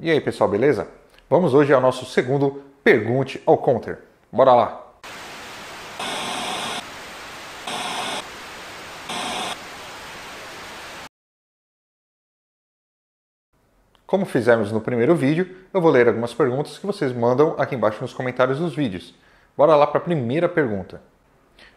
E aí pessoal, beleza? Vamos hoje ao nosso segundo Pergunte ao Counter. Bora lá! Como fizemos no primeiro vídeo, eu vou ler algumas perguntas que vocês mandam aqui embaixo nos comentários dos vídeos. Bora lá para a primeira pergunta.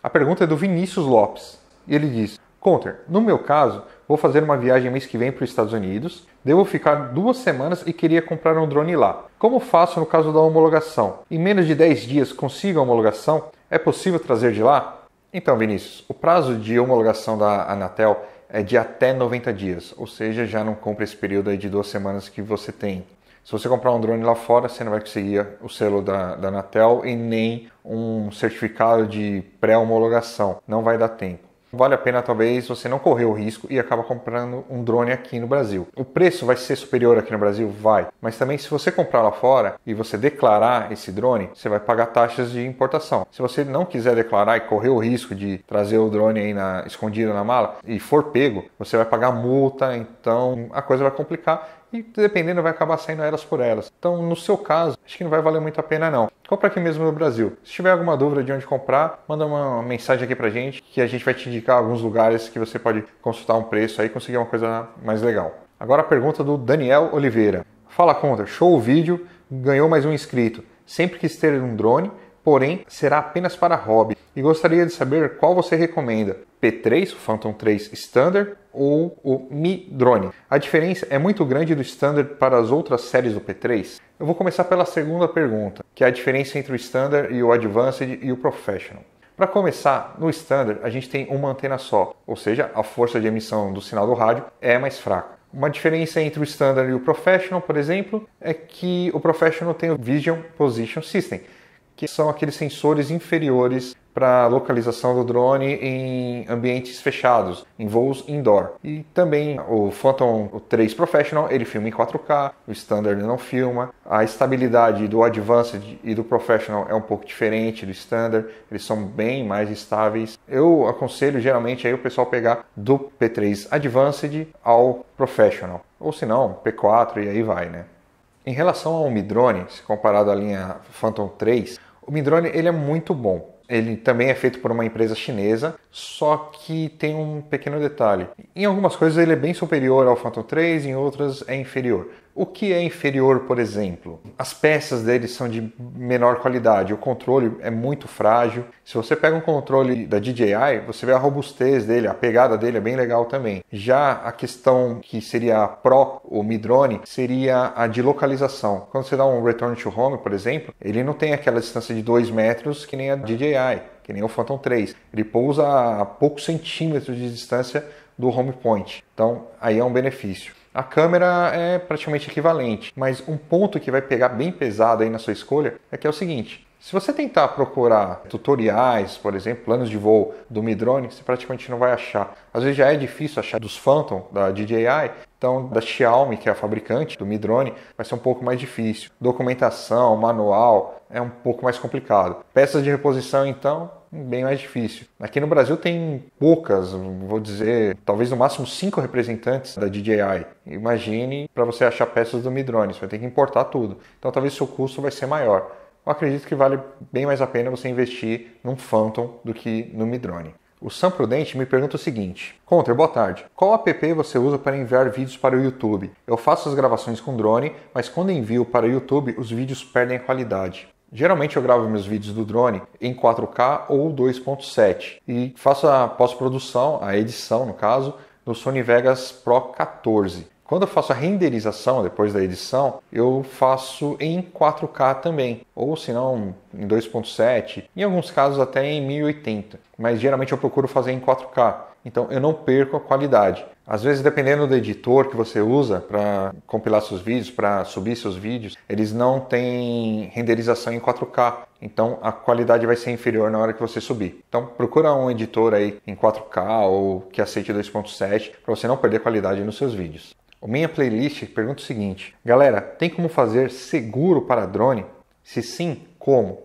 A pergunta é do Vinícius Lopes. E ele diz: Counter, no meu caso, vou fazer uma viagem mês que vem para os Estados Unidos, devo ficar 2 semanas e queria comprar um drone lá. Como faço no caso da homologação? Em menos de 10 dias consigo a homologação? É possível trazer de lá? Então, Vinícius, o prazo de homologação da Anatel é de até 90 dias, ou seja, já não cumpre esse período aí de 2 semanas que você tem. Se você comprar um drone lá fora, você não vai conseguir o selo da Anatel e nem um certificado de pré-homologação. Não vai dar tempo. Vale a pena talvez você não correr o risco e acabar comprando um drone aqui no Brasil. O preço vai ser superior aqui no Brasil? Vai. Mas também se você comprar lá fora e você declarar esse drone, você vai pagar taxas de importação. Se você não quiser declarar e correr o risco de trazer o drone aí escondido na mala e for pego, você vai pagar multa, então a coisa vai complicar. E dependendo vai acabar saindo elas por elas. Então no seu caso, acho que não vai valer muito a pena não. Compra aqui mesmo no Brasil. Se tiver alguma dúvida de onde comprar, manda uma mensagem aqui pra gente que a gente vai te indicar alguns lugares que você pode consultar um preço aí e conseguir uma coisa mais legal. Agora a pergunta do Daniel Oliveira. Fala Counter, show o vídeo, ganhou mais um inscrito. Sempre quis ter um drone, porém será apenas para hobby. E gostaria de saber qual você recomenda, P3, o Phantom 3 Standard ou o Mi Drone. A diferença é muito grande do Standard para as outras séries do P3? Eu vou começar pela segunda pergunta, que é a diferença entre o Standard e o Advanced e o Professional. Para começar, no Standard a gente tem uma antena só, ou seja, a força de emissão do sinal do rádio é mais fraca. Uma diferença entre o Standard e o Professional, por exemplo, é que o Professional tem o Vision Position System, que são aqueles sensores inferiores para a localização do drone em ambientes fechados, em voos indoor. E também o Phantom 3 Professional, ele filma em 4K, o Standard não filma. A estabilidade do Advanced e do Professional é um pouco diferente do Standard, eles são bem mais estáveis. Eu aconselho geralmente aí o pessoal pegar do P3 Advanced ao Professional, ou se não, P4 e aí vai, né? Em relação ao Mi Drone, se comparado à linha Phantom 3, o Mi Drone ele é muito bom. Ele também é feito por uma empresa chinesa, só que tem um pequeno detalhe. Em algumas coisas ele é bem superior ao Phantom 3, em outras é inferior. O que é inferior, por exemplo? As peças dele são de menor qualidade, o controle é muito frágil. Se você pega um controle da DJI, você vê a robustez dele, a pegada dele é bem legal também. Já a questão que seria a Pro, o Mi Drone, seria a de localização. Quando você dá um Return to Home, por exemplo, ele não tem aquela distância de 2 metros que nem a DJI, que nem o Phantom 3. Ele pousa a poucos centímetros de distância do home point. Então, aí é um benefício. A câmera é praticamente equivalente, mas um ponto que vai pegar bem pesado aí na sua escolha é que é o seguinte: se você tentar procurar tutoriais, por exemplo, planos de voo do Mi Drone, você praticamente não vai achar. Às vezes já é difícil achar dos Phantom, da DJI, então da Xiaomi, que é a fabricante do Mi Drone, vai ser um pouco mais difícil. Documentação, manual, é um pouco mais complicado. Peças de reposição, então, bem mais difícil. Aqui no Brasil tem poucas, vou dizer, talvez no máximo 5 representantes da DJI. Imagine para você achar peças do Mi Drone, você vai ter que importar tudo. Então talvez o seu custo vai ser maior. Eu acredito que vale bem mais a pena você investir num Phantom do que no Mi Drone. O Sam Prudente me pergunta o seguinte: Counter, boa tarde. Qual app você usa para enviar vídeos para o YouTube? Eu faço as gravações com drone, mas quando envio para o YouTube, os vídeos perdem a qualidade. Geralmente eu gravo meus vídeos do drone em 4K ou 2.7 e faço a pós-produção, a edição no caso, no Sony Vegas Pro 14. Quando eu faço a renderização depois da edição, eu faço em 4K também, ou se não em 2.7, em alguns casos até em 1080, mas geralmente eu procuro fazer em 4K, então eu não perco a qualidade. Às vezes, dependendo do editor que você usa para compilar seus vídeos, para subir seus vídeos, eles não têm renderização em 4K, então a qualidade vai ser inferior na hora que você subir. Então procura um editor aí em 4K ou que aceite 2.7 para você não perder qualidade nos seus vídeos. O Minha Playlist pergunta o seguinte: galera, tem como fazer seguro para drone? Se sim, como?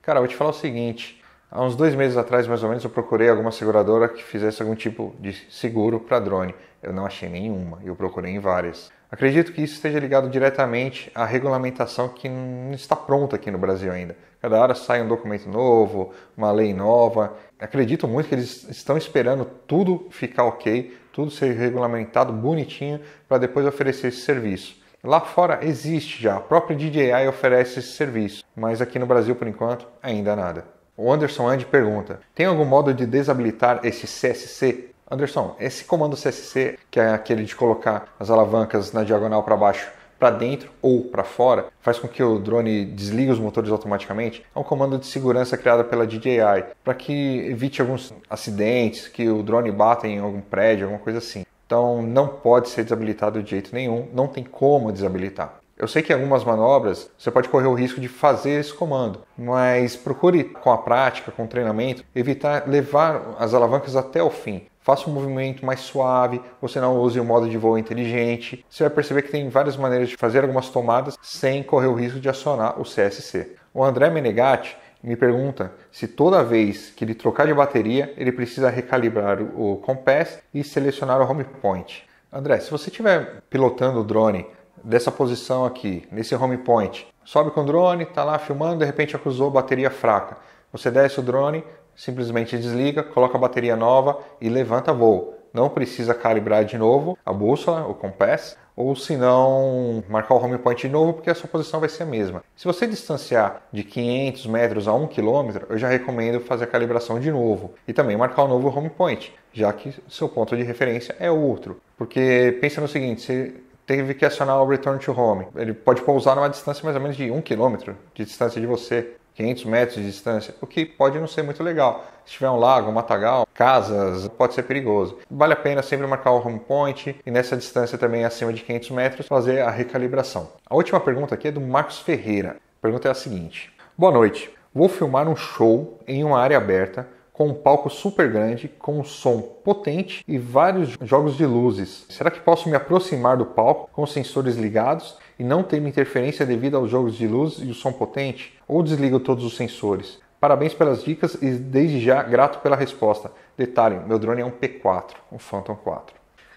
Cara, eu vou te falar o seguinte: há uns 2 meses atrás, mais ou menos, eu procurei alguma seguradora que fizesse algum tipo de seguro para drone. Eu não achei nenhuma, eu procurei em várias. Acredito que isso esteja ligado diretamente à regulamentação que não está pronta aqui no Brasil ainda. Cada hora sai um documento novo, uma lei nova. Acredito muito que eles estão esperando tudo ficar ok, tudo ser regulamentado bonitinho para depois oferecer esse serviço. Lá fora existe já, a própria DJI oferece esse serviço, mas aqui no Brasil, por enquanto, ainda nada. O Anderson Andy pergunta, tem algum modo de desabilitar esse CSC? Anderson, esse comando CSC, que é aquele de colocar as alavancas na diagonal para baixo, para dentro ou para fora, faz com que o drone desligue os motores automaticamente, é um comando de segurança criado pela DJI, para que evite alguns acidentes, que o drone bata em algum prédio, alguma coisa assim. Então não pode ser desabilitado de jeito nenhum, não tem como desabilitar. Eu sei que em algumas manobras você pode correr o risco de fazer esse comando, mas procure com a prática, com o treinamento, evitar levar as alavancas até o fim. Faça um movimento mais suave, você não use o modo de voo inteligente. Você vai perceber que tem várias maneiras de fazer algumas tomadas sem correr o risco de acionar o CSC. O André Menegatti me pergunta se toda vez que ele trocar de bateria, ele precisa recalibrar o compass e selecionar o home point. André, se você estiver pilotando o drone dessa posição aqui, nesse home point, sobe com o drone, está lá filmando, de repente acusou bateria fraca. Você desce o drone, simplesmente desliga, coloca a bateria nova e levanta voo. Não precisa calibrar de novo a bússola, o compass, ou se não marcar o home point de novo, porque a sua posição vai ser a mesma. Se você distanciar de 500 metros a 1 km, eu já recomendo fazer a calibração de novo e também marcar o novo home point, já que seu ponto de referência é outro. Porque pensa no seguinte, você teve que acionar o Return to Home. Ele pode pousar numa distância mais ou menos de 1 km de distância de você, 500 metros de distância, o que pode não ser muito legal. Se tiver um lago, um matagal, casas, pode ser perigoso. Vale a pena sempre marcar o home point e nessa distância também acima de 500 metros fazer a recalibração. A última pergunta aqui é do Marcos Ferreira. A pergunta é a seguinte. Boa noite. Vou filmar um show em uma área aberta com um palco super grande, com um som potente e vários jogos de luzes. Será que posso me aproximar do palco com os sensores ligados e não ter interferência devido aos jogos de luz e o som potente? Ou desligo todos os sensores? Parabéns pelas dicas e desde já grato pela resposta. Detalhe, meu drone é um P4, um Phantom 4.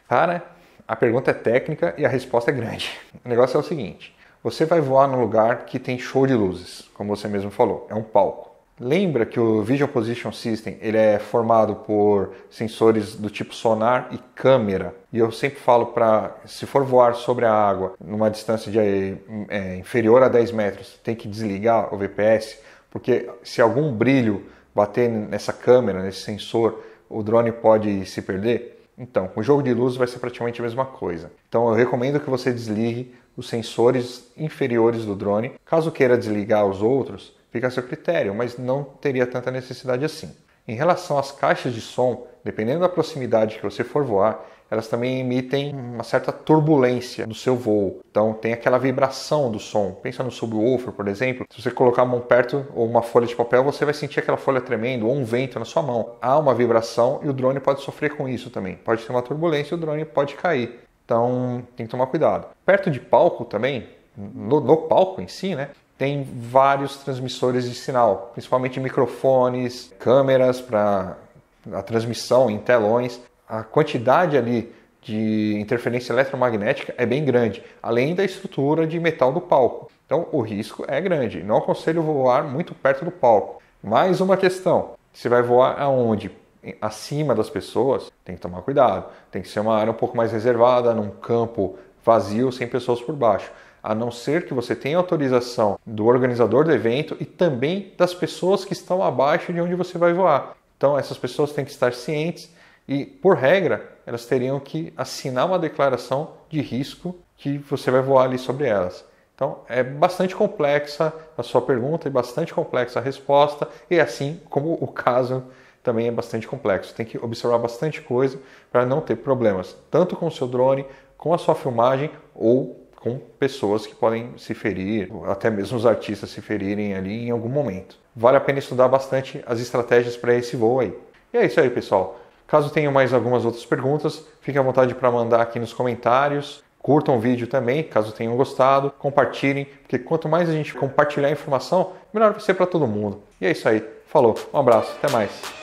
Cara, a pergunta é técnica e a resposta é grande. O negócio é o seguinte, você vai voar num lugar que tem show de luzes, como você mesmo falou, é um palco. Lembra que o Vision Position System ele é formado por sensores do tipo sonar e câmera. E eu sempre falo para, se for voar sobre a água, numa distância inferior a 10 metros, tem que desligar o VPS, porque se algum brilho bater nessa câmera, nesse sensor, o drone pode se perder. Então, com o jogo de luz vai ser praticamente a mesma coisa. Então eu recomendo que você desligue os sensores inferiores do drone. Caso queira desligar os outros, fica a seu critério, mas não teria tanta necessidade assim. Em relação às caixas de som, dependendo da proximidade que você for voar, elas também emitem uma certa turbulência no seu voo. Então tem aquela vibração do som. Pensa no subwoofer, por exemplo. Se você colocar a mão perto ou uma folha de papel, você vai sentir aquela folha tremendo ou um vento na sua mão. Há uma vibração e o drone pode sofrer com isso também. Pode ter uma turbulência e o drone pode cair. Então tem que tomar cuidado. Perto de palco também, no palco em si, né? Tem vários transmissores de sinal, principalmente microfones, câmeras para a transmissão em telões. A quantidade ali de interferência eletromagnética é bem grande, além da estrutura de metal do palco. Então o risco é grande. Não aconselho voar muito perto do palco. Mais uma questão, você vai voar aonde? Acima das pessoas, tem que tomar cuidado. Tem que ser uma área um pouco mais reservada, num campo vazio, sem pessoas por baixo. A não ser que você tenha autorização do organizador do evento e também das pessoas que estão abaixo de onde você vai voar. Então essas pessoas têm que estar cientes e, por regra, elas teriam que assinar uma declaração de risco que você vai voar ali sobre elas. Então é bastante complexa a sua pergunta e bastante complexa a resposta, e assim como o caso também é bastante complexo. Tem que observar bastante coisa para não ter problemas, tanto com o seu drone, com a sua filmagem ou com pessoas que podem se ferir, até mesmo os artistas se ferirem ali em algum momento. Vale a pena estudar bastante as estratégias para esse voo aí. E é isso aí, pessoal. Caso tenham mais algumas outras perguntas, fiquem à vontade para mandar aqui nos comentários. Curtam o vídeo também, caso tenham gostado. Compartilhem, porque quanto mais a gente compartilhar a informação, melhor vai ser para todo mundo. E é isso aí. Falou, um abraço, até mais.